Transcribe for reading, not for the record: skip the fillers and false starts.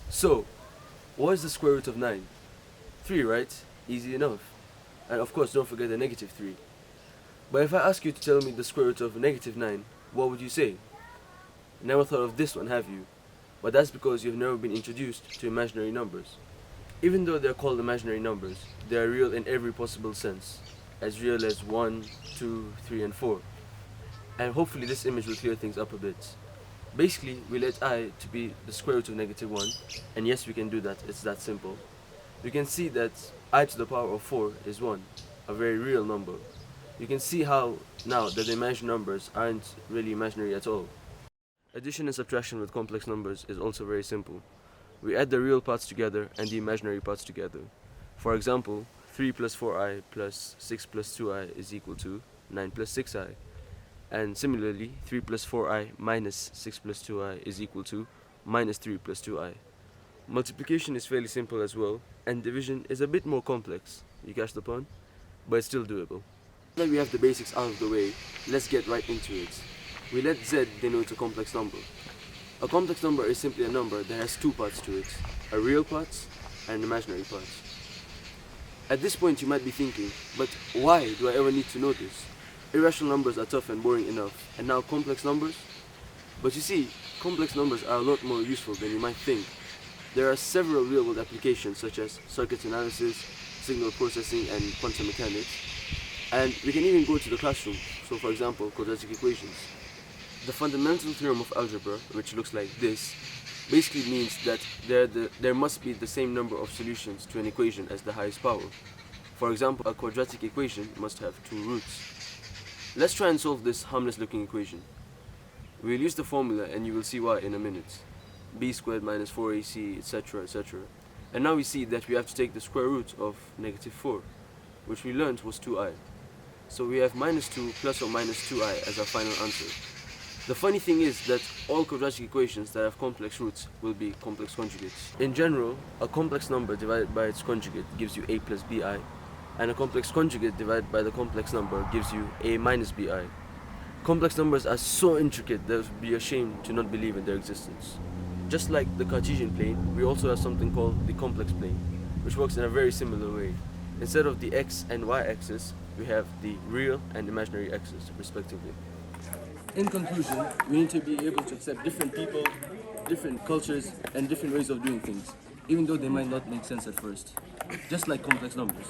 So, what is the square root of 9? 3, right? Easy enough. And of course, don't forget the negative 3. But if I ask you to tell me the square root of negative 9, what would you say? Never thought of this one, have you? But that's because you've never been introduced to imaginary numbers. Even though they're called imaginary numbers, they are real in every possible sense. As real as 1, 2, 3, and 4. And hopefully this image will clear things up a bit. Basically, we let I to be the square root of negative 1, and yes, we can do that, it's that simple. You can see that I to the power of 4 is 1, a very real number. You can see how now that the imaginary numbers aren't really imaginary at all. Addition and subtraction with complex numbers is also very simple. We add the real parts together and the imaginary parts together. For example, 3 plus 4i plus 6 plus 2i is equal to 9 plus 6i. And similarly, 3 plus 4i minus 6 plus 2i is equal to minus 3 plus 2i. Multiplication is fairly simple as well, and division is a bit more complex. You catch the pun? But it's still doable. Now that we have the basics out of the way, let's get right into it. We let z denote a complex number. A complex number is simply a number that has two parts to it, a real part and an imaginary part. At this point you might be thinking, but why do I ever need to know this? Irrational numbers are tough and boring enough, and now complex numbers? But you see, complex numbers are a lot more useful than you might think. There are several real-world applications such as circuit analysis, signal processing, and quantum mechanics. And we can even go to the classroom, so for example, quadratic equations. The fundamental theorem of algebra, which looks like this, basically means that there must be the same number of solutions to an equation as the highest power. For example, a quadratic equation must have two roots. Let's try and solve this harmless looking equation. We'll use the formula and you will see why in a minute. B squared minus 4ac, etc, etc. And now we see that we have to take the square root of negative 4, which we learned was 2i. So we have minus 2 plus or minus 2i as our final answer. The funny thing is that all quadratic equations that have complex roots will be complex conjugates. In general, a complex number divided by its conjugate gives you a plus bi, and a complex conjugate divided by the complex number gives you a minus bi. Complex numbers are so intricate that it would be a shame to not believe in their existence. Just like the Cartesian plane, we also have something called the complex plane, which works in a very similar way. Instead of the x and y axis, we have the real and imaginary axis, respectively. In conclusion, we need to be able to accept different people, different cultures, and different ways of doing things, even though they might not make sense at first. Just like complex numbers.